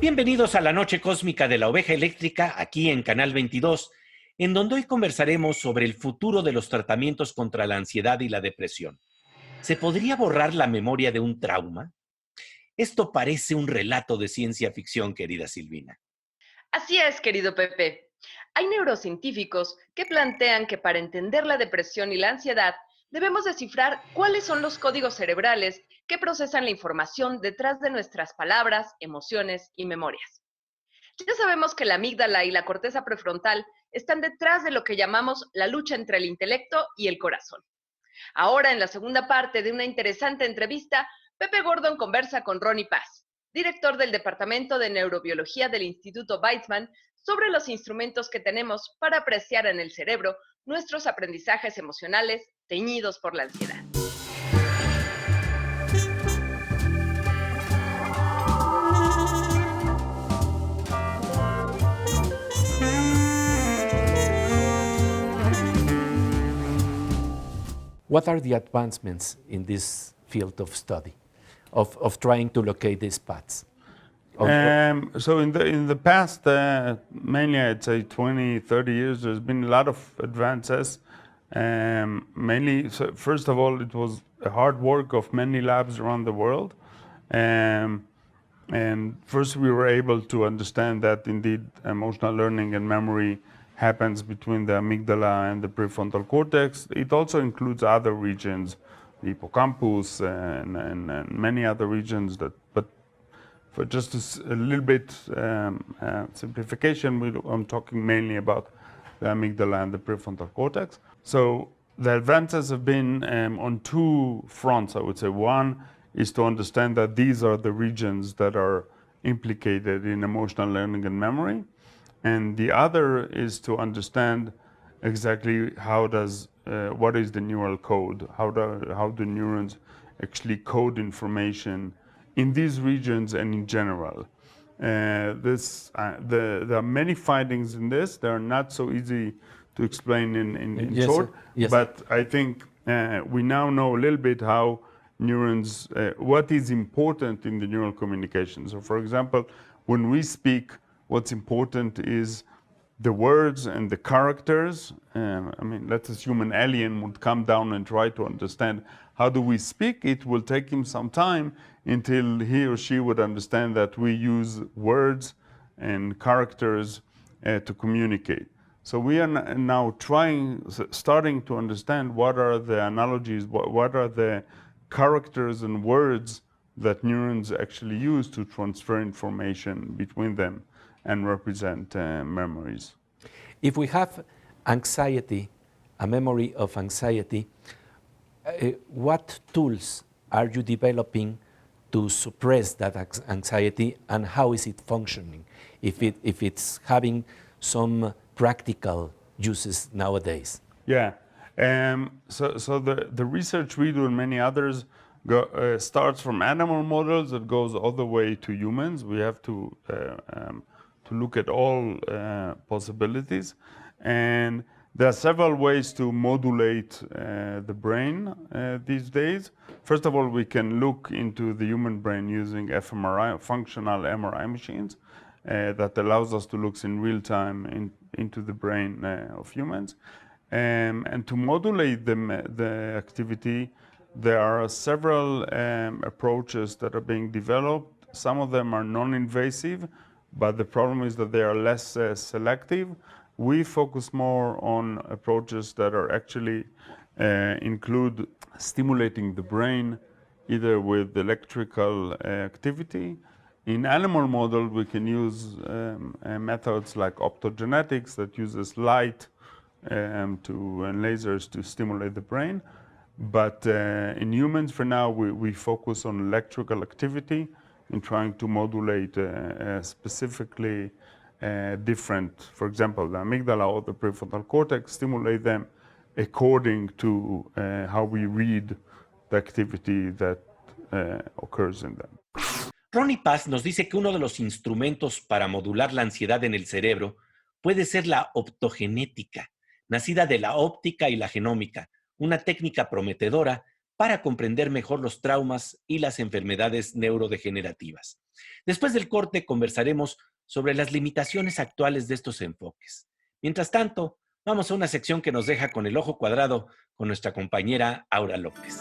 Bienvenidos a la noche cósmica de la Oveja eléctrica, aquí en Canal 22, en donde hoy conversaremos sobre el futuro de los tratamientos contra la ansiedad y la depresión. ¿Se podría borrar la memoria de un trauma? Esto parece un relato de ciencia ficción, querida Silvina. Así es, querido Pepe. Hay neurocientíficos que plantean que para entender la depresión y la ansiedad debemos descifrar cuáles son los códigos cerebrales que procesan la información detrás de nuestras palabras, emociones y memorias. Ya sabemos que la amígdala y la corteza prefrontal están detrás de lo que llamamos la lucha entre el intelecto y el corazón. Ahora, en la segunda parte de una interesante entrevista, Pepe Gordon conversa con Rony Paz, director del Departamento de Neurobiología del Instituto Weizzman, sobre los instrumentos que tenemos para apreciar en el cerebro nuestros aprendizajes emocionales teñidos por la ansiedad. What are the advancements in this field of study, of trying to locate these paths? So in the past, mainly I'd say 20, 30 years, there's been a lot of advances. Mainly, so first of all, it was a hard work of many labs around the world. And first we were able to understand that indeed emotional learning and memory happens between the amygdala and the prefrontal cortex. It also includes other regions, the hippocampus and many other regions. But for just a little bit simplification, I'm talking mainly about the amygdala and the prefrontal cortex. So the advances have been on two fronts, I would say. One is to understand that these are the regions that are implicated in emotional learning and memory. And the other is to understand exactly what is the neural code, how do neurons actually code information in these regions and in general. There are many findings in this. They are not so easy to explain in Yes, short, sir. Yes. but I think we now know a little bit how neurons, what is important in the neural communication. So for example, when we speak, what's important is the words and the characters. I mean, let's assume an alien would come down and try to understand how do we speak. It will take him some time until he or she would understand that we use words and characters to communicate. So we are now starting to understand what are the analogies, what are the characters and words that neurons actually use to transfer information between them and represent memories. If we have anxiety, a memory of anxiety, what tools are you developing to suppress that anxiety, and how is it functioning? If it's having some practical uses nowadays. Yeah. So the research we do and many others starts from animal models that goes all the way to humans. We have to look at all possibilities. And there are several ways to modulate the brain these days. First of all, we can look into the human brain using fMRI, functional MRI machines, that allows us to look in real time into the brain of humans. And to modulate the activity, there are several approaches that are being developed. Some of them are non-invasive, but the problem is that they are less selective. We focus more on approaches that are actually include stimulating the brain, either with electrical activity. In animal model, we can use methods like optogenetics that uses light and lasers to stimulate the brain. But in humans, for now, we focus on electrical activity in trying to modulate specifically different, for example, the amygdala or the prefrontal cortex, stimulate them according to how we read the activity that occurs in them. Rony Paz nos dice que uno de los instrumentos para modular la ansiedad en el cerebro puede ser la optogenética, nacida de la óptica y la genómica, una técnica prometedora para comprender mejor los traumas y las enfermedades neurodegenerativas. Después del corte conversaremos sobre las limitaciones actuales de estos enfoques. Mientras tanto, vamos a una sección que nos deja con el ojo cuadrado con nuestra compañera Aura López.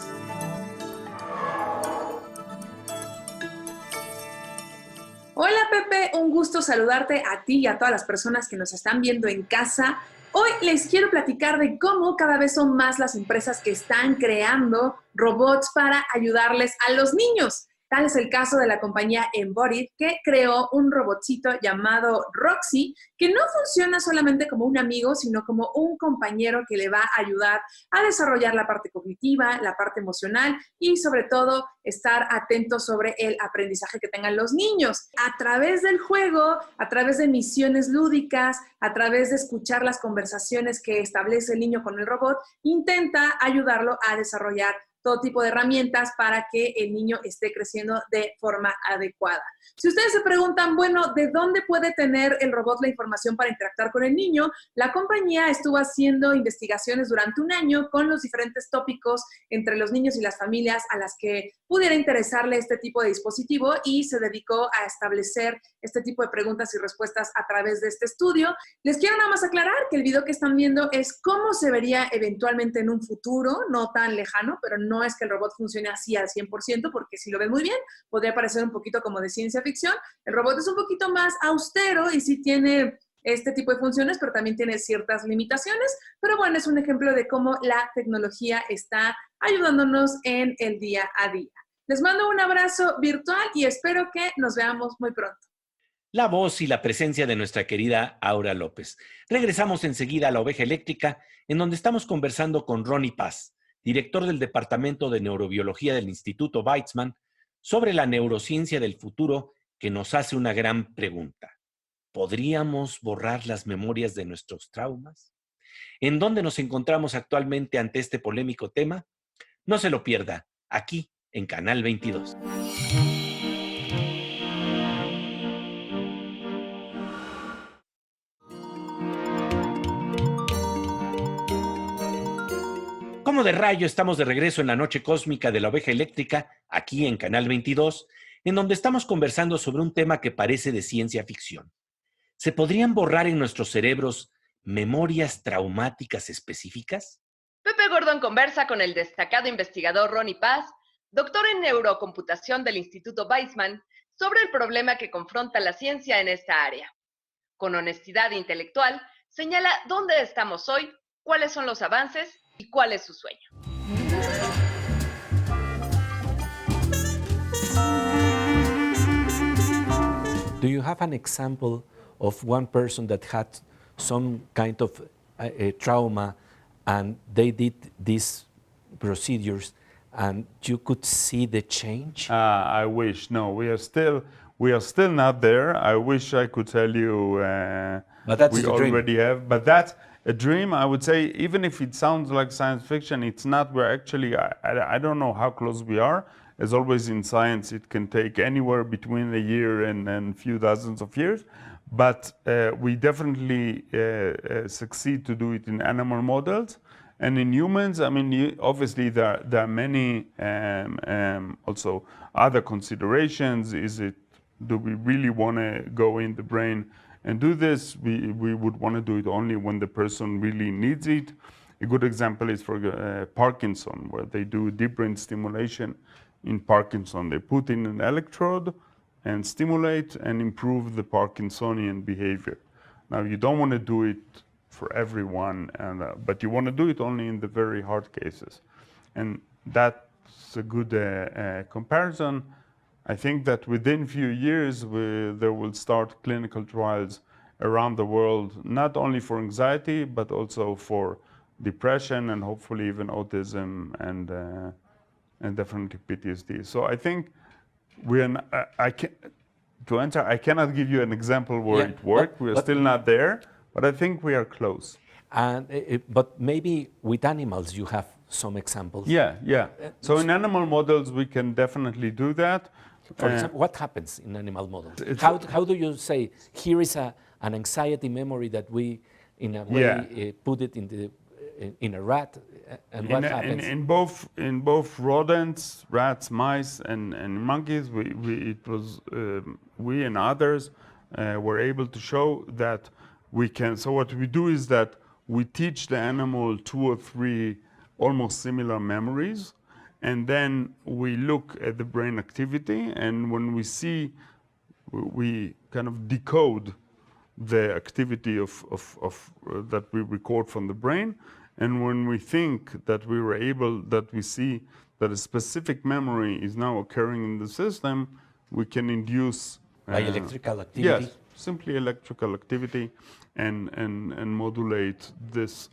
Hola Pepe, un gusto saludarte a ti y a todas las personas que nos están viendo en casa. Hoy les quiero platicar de cómo cada vez son más las empresas que están creando robots para ayudarles a los niños. Tal es el caso de la compañía Embodied, que creó un robotcito llamado Roxy, que no funciona solamente como un amigo, sino como un compañero que le va a ayudar a desarrollar la parte cognitiva, la parte emocional y sobre todo estar atento sobre el aprendizaje que tengan los niños. A través del juego, a través de misiones lúdicas, a través de escuchar las conversaciones que establece el niño con el robot, intenta ayudarlo a desarrollar todo tipo de herramientas para que el niño esté creciendo de forma adecuada. Si ustedes se preguntan, bueno, ¿de dónde puede tener el robot la información para interactuar con el niño? La compañía estuvo haciendo investigaciones durante un año con los diferentes tópicos entre los niños y las familias a las que pudiera interesarle este tipo de dispositivo y se dedicó a establecer este tipo de preguntas y respuestas a través de este estudio. Les quiero nada más aclarar que el video que están viendo es cómo se vería eventualmente en un futuro, no tan lejano, pero no es que el robot funcione así al 100%, porque si lo ven muy bien, podría parecer un poquito como de ciencia ficción. El robot es un poquito más austero y sí tiene este tipo de funciones, pero también tiene ciertas limitaciones. Pero bueno, es un ejemplo de cómo la tecnología está ayudándonos en el día a día. Les mando un abrazo virtual y espero que nos veamos muy pronto. La voz y la presencia de nuestra querida Aura López. Regresamos enseguida a la Oveja Eléctrica, en donde estamos conversando con Rony Paz, director del Departamento de Neurobiología del Instituto Weizzman, sobre la neurociencia del futuro, que nos hace una gran pregunta. ¿Podríamos borrar las memorias de nuestros traumas? ¿En dónde nos encontramos actualmente ante este polémico tema? No se lo pierda, aquí en Canal 22. Como de rayo, estamos de regreso en la noche cósmica de la Oveja Eléctrica, aquí en Canal 22, en donde estamos conversando sobre un tema que parece de ciencia ficción. ¿Se podrían borrar en nuestros cerebros memorias traumáticas específicas? Pepe Gordon conversa con el destacado investigador Rony Paz, doctor en neurocomputación del Instituto Weizzman, sobre el problema que confronta la ciencia en esta área. Con honestidad intelectual, señala dónde estamos hoy, cuáles son los avances y cuál es su sueño. Do you have an example of one person that had some kind of trauma and they did these procedures and you could see the change? I wish. No, we are still not there. I wish I could tell you But that's we the dream. already have. But that's a dream. I would say, even if it sounds like science fiction, it's not. We're actually, I don't know how close we are. As always in science, it can take anywhere between a year and a few dozens of years. But we definitely succeed to do it in animal models. And in humans, I mean, obviously there are many also other considerations. Do we really want to go in the brain and do this? We would want to do it only when the person really needs it. A good example is for Parkinson, where they do deep brain stimulation in Parkinson. They put in an electrode and stimulate and improve the Parkinsonian behavior. Now, you don't want to do it for everyone, but you want to do it only in the very hard cases. And that's a good comparison. I think that within a few years, there will start clinical trials around the world, not only for anxiety, but also for depression and hopefully even autism and definitely PTSD. So I think to answer, I cannot give you an example where it worked. We are still not there, but I think we are close. And but maybe with animals you have some examples. Yeah. So in animal models, we can definitely do that. For example, what happens in animal models? How do you say, here is an anxiety memory that we, in a way, put it in the in a rat, and what happens? In both rodents, rats, mice, and monkeys, we and others were able to show that we can. So what we do is that we teach the animal 2 or 3 almost similar memories, and then we look at the brain activity, and when we see, we kind of decode the activity of that we record from the brain. And when we think that we see that a specific memory is now occurring in the system, we can induce By electrical activity? Yes, simply electrical activity, and modulate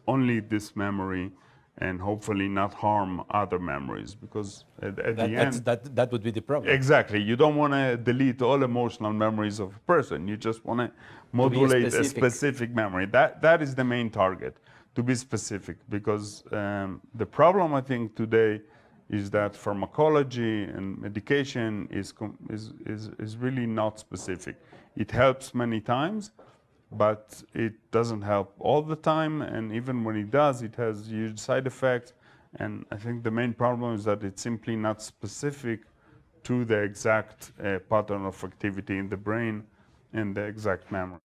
only this memory, and hopefully not harm other memories, because at the end that would be the problem. Exactly, you don't want to delete all emotional memories of a person. You just want to modulate a specific memory. That is the main target, to be specific, because the problem I think today is that pharmacology and medication is really not specific. It helps many times, but it doesn't help all the time, and even when it does, it has huge side effects. And I think the main problem is that it's simply not specific to the exact pattern of activity in the brain and the exact memory.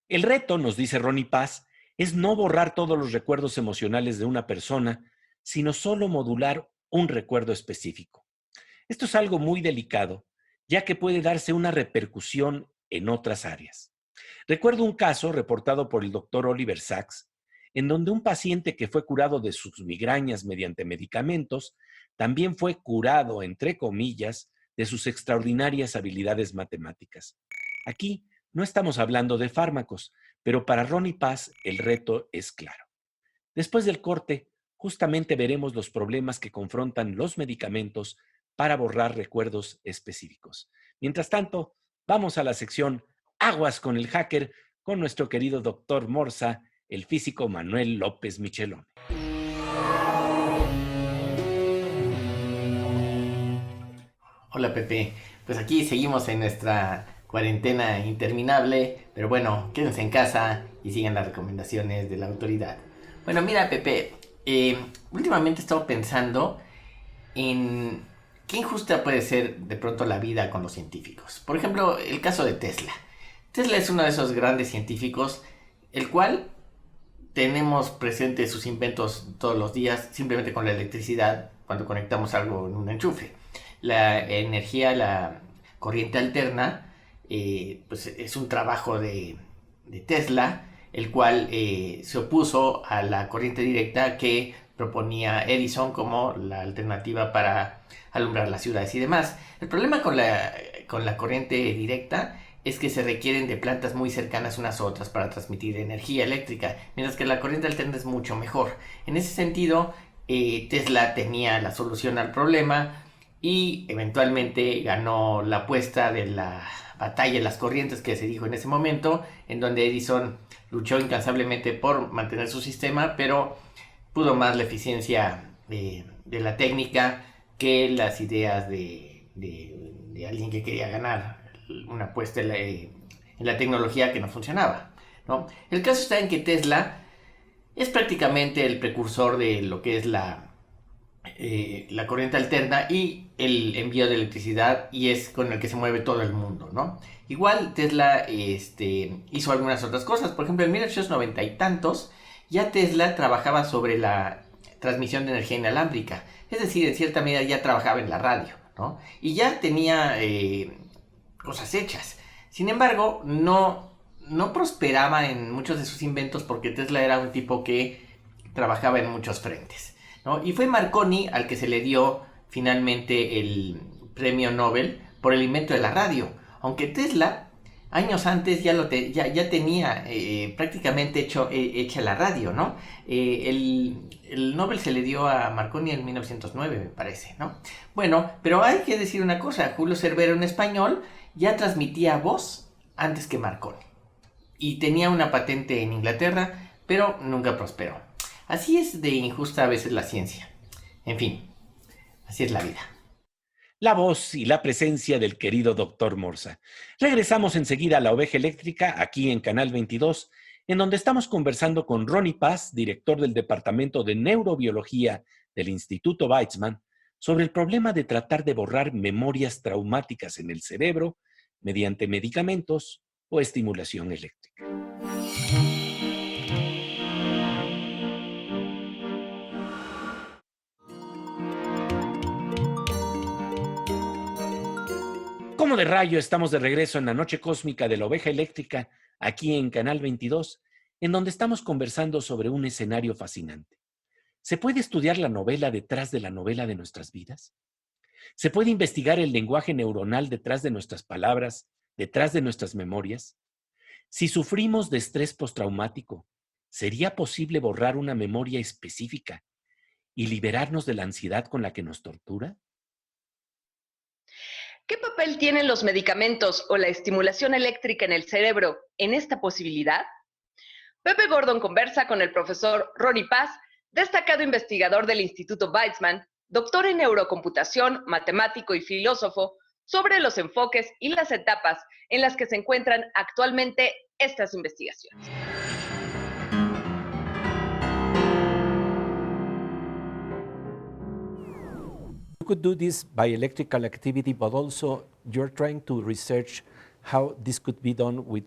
El reto, nos dice Rony Paz, es no borrar todos los recuerdos emocionales de una persona, sino solo modular un recuerdo específico. Esto es algo muy delicado, ya que puede darse una repercusión en otras áreas. Recuerdo un caso reportado por el doctor Oliver Sacks, en donde un paciente que fue curado de sus migrañas mediante medicamentos, también fue curado, entre comillas, de sus extraordinarias habilidades matemáticas. Aquí no estamos hablando de fármacos, pero para Rony Paz el reto es claro. Después del corte, justamente veremos los problemas que confrontan los medicamentos para borrar recuerdos específicos. Mientras tanto, vamos a la sección Aguas con el hacker, con nuestro querido doctor Morsa, el físico Manuel López Michelón. Hola Pepe, pues aquí seguimos en nuestra cuarentena interminable, pero bueno, quédense en casa y sigan las recomendaciones de la autoridad. Bueno, mira Pepe, últimamente he estado pensando en qué injusta puede ser de pronto la vida con los científicos. Por ejemplo, el caso de Tesla. Tesla es uno de esos grandes científicos, el cual tenemos presente sus inventos todos los días, simplemente con la electricidad, cuando conectamos algo en un enchufe. La energía, la corriente alterna, pues es un trabajo de Tesla, el cual se opuso a la corriente directa que proponía Edison como la alternativa para alumbrar las ciudades y demás. El problema con la corriente directa es que se requieren de plantas muy cercanas unas a otras para transmitir energía eléctrica, mientras que la corriente alterna es mucho mejor. En ese sentido, Tesla tenía la solución al problema y eventualmente ganó la apuesta de la batalla de las corrientes que se dijo en ese momento, en donde Edison luchó incansablemente por mantener su sistema, pero pudo más la eficiencia de la técnica que las ideas de alguien que quería ganar una apuesta en la tecnología que no funcionaba, ¿no? El caso está en que Tesla es prácticamente el precursor de lo que es la corriente alterna y el envío de electricidad, y es con el que se mueve todo el mundo, ¿no? Igual Tesla hizo algunas otras cosas. Por ejemplo, en 1890 y tantos ya Tesla trabajaba sobre la transmisión de energía inalámbrica, es decir, en cierta medida ya trabajaba en la radio, ¿no? Y ya tenía cosas hechas. Sin embargo, no prosperaba en muchos de sus inventos porque Tesla era un tipo que trabajaba en muchos frentes, ¿no? Y fue Marconi al que se le dio finalmente el premio Nobel por el invento de la radio, aunque Tesla años antes ya tenía prácticamente hecha la radio, ¿no? El Nobel se le dio a Marconi en 1909, me parece, ¿no? Bueno, pero hay que decir una cosa, Julio Cervera, un español, ya transmitía voz antes que Marconi y tenía una patente en Inglaterra, pero nunca prosperó. Así es de injusta a veces la ciencia. En fin, así es la vida. La voz y la presencia del querido doctor Morsa. Regresamos enseguida a la Oveja Eléctrica, aquí en Canal 22, en donde estamos conversando con Rony Paz, director del Departamento de Neurobiología del Instituto Weizzman, sobre el problema de tratar de borrar memorias traumáticas en el cerebro mediante medicamentos o estimulación eléctrica. Como de rayo, estamos de regreso en la noche cósmica de la Oveja eléctrica, aquí en Canal 22, en donde estamos conversando sobre un escenario fascinante. ¿Se puede estudiar la novela detrás de la novela de nuestras vidas? ¿Se puede investigar el lenguaje neuronal detrás de nuestras palabras, detrás de nuestras memorias? Si sufrimos de estrés postraumático, ¿sería posible borrar una memoria específica y liberarnos de la ansiedad con la que nos tortura? ¿Qué papel tienen los medicamentos o la estimulación eléctrica en el cerebro en esta posibilidad? Pepe Gordon conversa con el profesor Rony Paz, destacado investigador del Instituto Weizzman, doctor en neurocomputación, matemático y filósofo, sobre los enfoques y las etapas en las que se encuentran actualmente estas investigaciones. You could do this by electrical activity, but also you're trying to research how this could be done with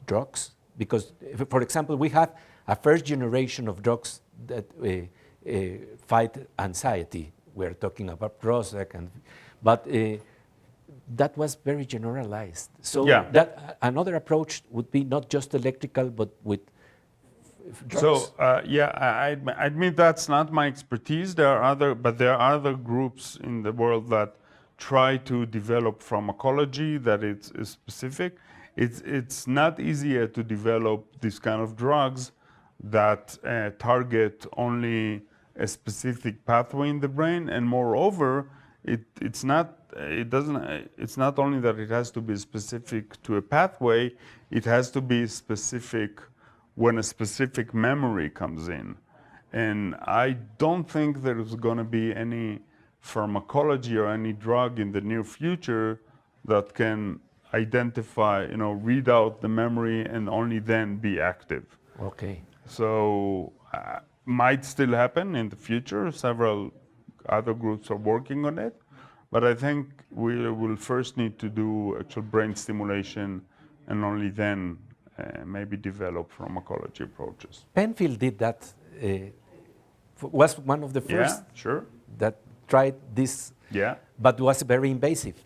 drugs. Because, for example, we have a first generation of drugs that fight anxiety. We're talking about Prozac, but that was very generalized. So Yeah. that another approach would be not just electrical, but with drugs. So I admit that's not my expertise. There are other groups in the world that try to develop pharmacology that is specific. It's not easier to develop these kind of drugs that target only a specific pathway in the brain, and moreover, it's not only that it has to be specific to a pathway. It has to be specific when a specific memory comes in. And I don't think there's going to be any pharmacology or any drug in the near future that can identify, read out the memory and only then be active. Okay. So might still happen in the future. Several other groups are working on it. But I think we will first need to do actual brain stimulation and only then maybe develop pharmacology approaches. Penfield did that, was one of the first Yeah, sure. that tried this, Yeah. but was very invasive.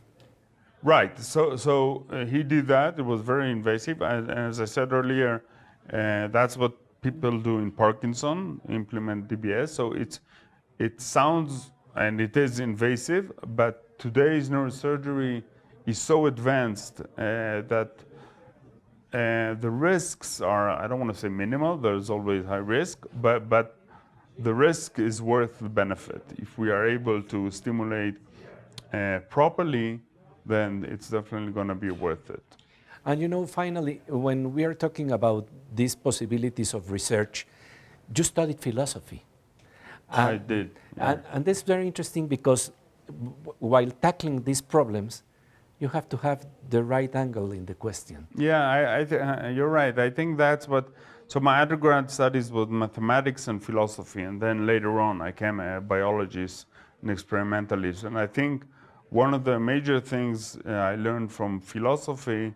Right. So he did that. It was very invasive. And as I said earlier, that's what people do in Parkinson, implement DBS. So it sounds and it is invasive, but today's neurosurgery is so advanced that the risks are, I don't want to say minimal, there's always high risk, but the risk is worth the benefit. If we are able to stimulate properly, then it's definitely going to be worth it. And finally, when we are talking about these possibilities of research, you studied philosophy. I did. Yeah. And that's very interesting because while tackling these problems, you have to have the right angle in the question. Yeah, you're right. I think that's what. So my undergrad studies was mathematics and philosophy, and then later on I became a biologist and experimentalist. And I think one of the major things I learned from philosophy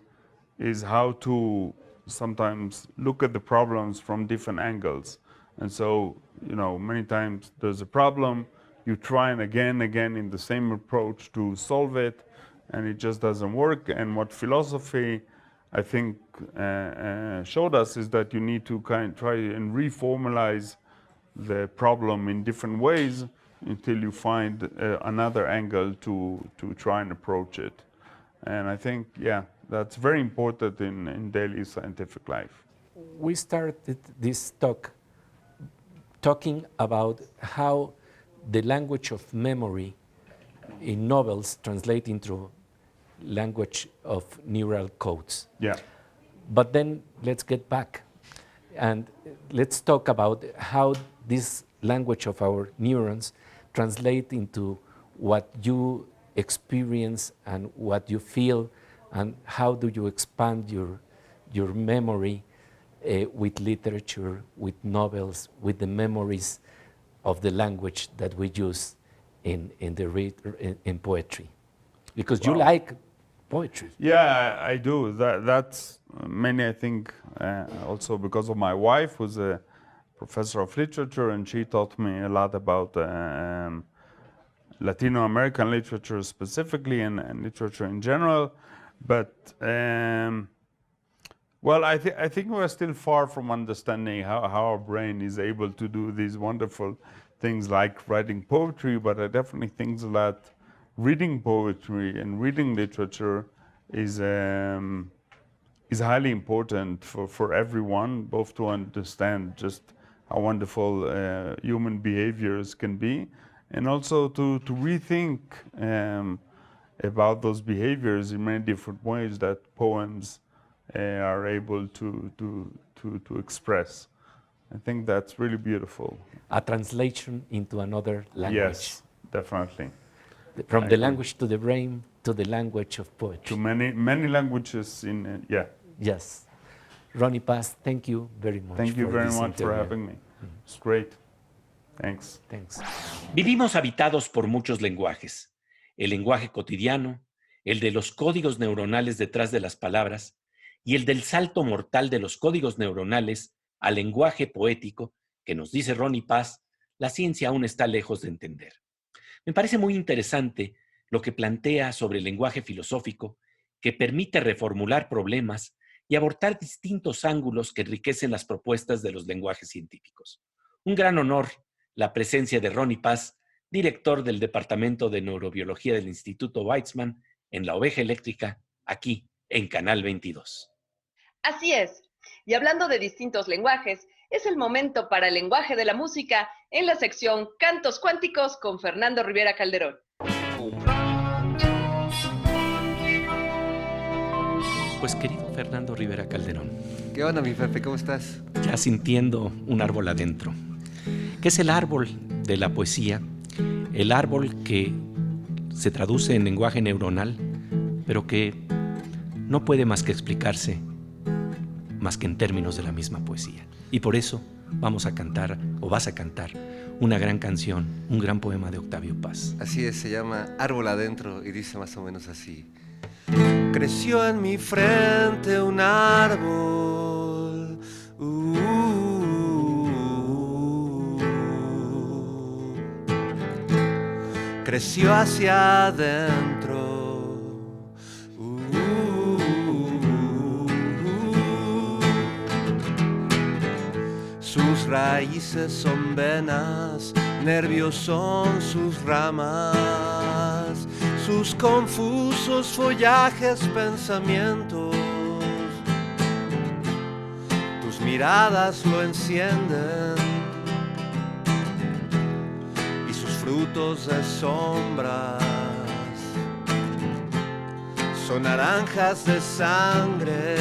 is how to sometimes look at the problems from different angles. And so, many times there's a problem, you try and again in the same approach to solve it, and it just doesn't work. And what philosophy, I think, showed us is that you need to try and reformalize the problem in different ways until you find another angle to try and approach it. And I think, that's very important in daily scientific life. We started this talk talking about how the language of memory in novels translate into language of neural codes. Yeah. But then let's get back and let's talk about how this language of our neurons translate into what you experience and what you feel, and how do you expand your memory with literature, with novels, with the memories of the language that we use in poetry. Because you like poetry. Yeah, I do. That's mainly, I think, also because of my wife, who's a professor of literature, and she taught me a lot about Latino American literature specifically and literature in general. But well, I think we're still far from understanding how our brain is able to do these wonderful things like writing poetry. But I definitely think that reading poetry and reading literature is highly important for everyone, both to understand just how wonderful human behaviors can be, and also to rethink about those behaviors in many different ways that poems are able to express. I think that's really beautiful. A translation into another language. Yes, definitely. From the language to the brain to the language of poetry. To many languages in, yeah. Yes. Rony Paz, thank you very much. Thank you very much interview. for having me. It's great. Thanks. Thanks. Vivimos habitados por muchos lenguajes. El lenguaje cotidiano, el de los códigos neuronales detrás de las palabras y el del salto mortal de los códigos neuronales al lenguaje poético que nos dice Rony Paz, la ciencia aún está lejos de entender. Me parece muy interesante lo que plantea sobre el lenguaje filosófico que permite reformular problemas y abordar distintos ángulos que enriquecen las propuestas de los lenguajes científicos. Un gran honor la presencia de Rony Paz, director del Departamento de Neurobiología del Instituto Weizzman en la Oveja eléctrica, aquí en Canal 22. Así es. Y hablando de distintos lenguajes, es el momento para el lenguaje de la música en la sección Cantos Cuánticos con Fernando Rivera Calderón. Pues querido Fernando Rivera Calderón. ¿Qué onda, mi Pepe? ¿Cómo estás? Ya sintiendo un árbol adentro. ¿Qué es el árbol de la poesía? El árbol que se traduce en lenguaje neuronal, pero que no puede más que explicarse más que en términos de la misma poesía. Y por eso vamos a cantar, o vas a cantar, una gran canción, un gran poema de Octavio Paz. Así es, se llama Árbol Adentro y dice más o menos así. Creció en mi frente un árbol, creció hacia adentro, sus raíces son venas, nervios son sus ramas, sus confusos follajes pensamientos, tus miradas lo encienden y sus frutos de sombras son naranjas de sangre,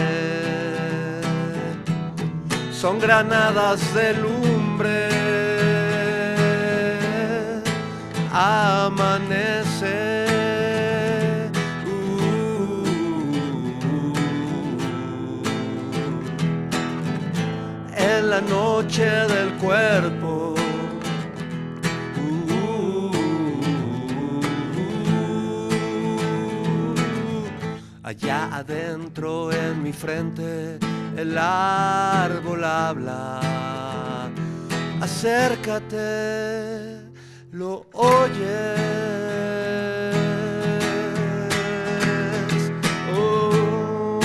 son granadas de lumbre, amanece. En la noche del cuerpo, allá adentro en mi frente el árbol habla, acércate, lo oyes. Oh.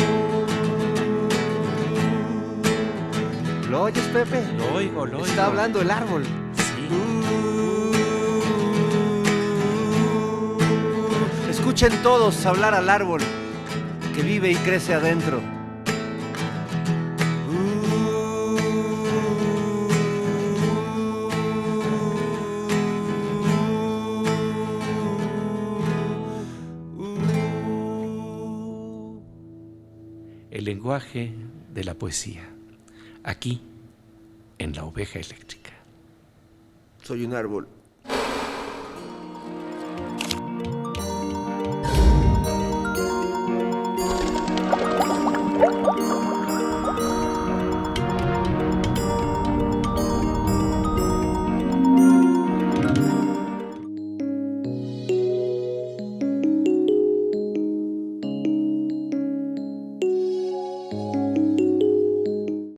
¿Lo oyes, Pepe? Lo oigo. Está hablando el árbol. Sí. Escuchen todos hablar al árbol que vive y crece adentro. El lenguaje de la poesía, aquí en la Oveja eléctrica. Soy un árbol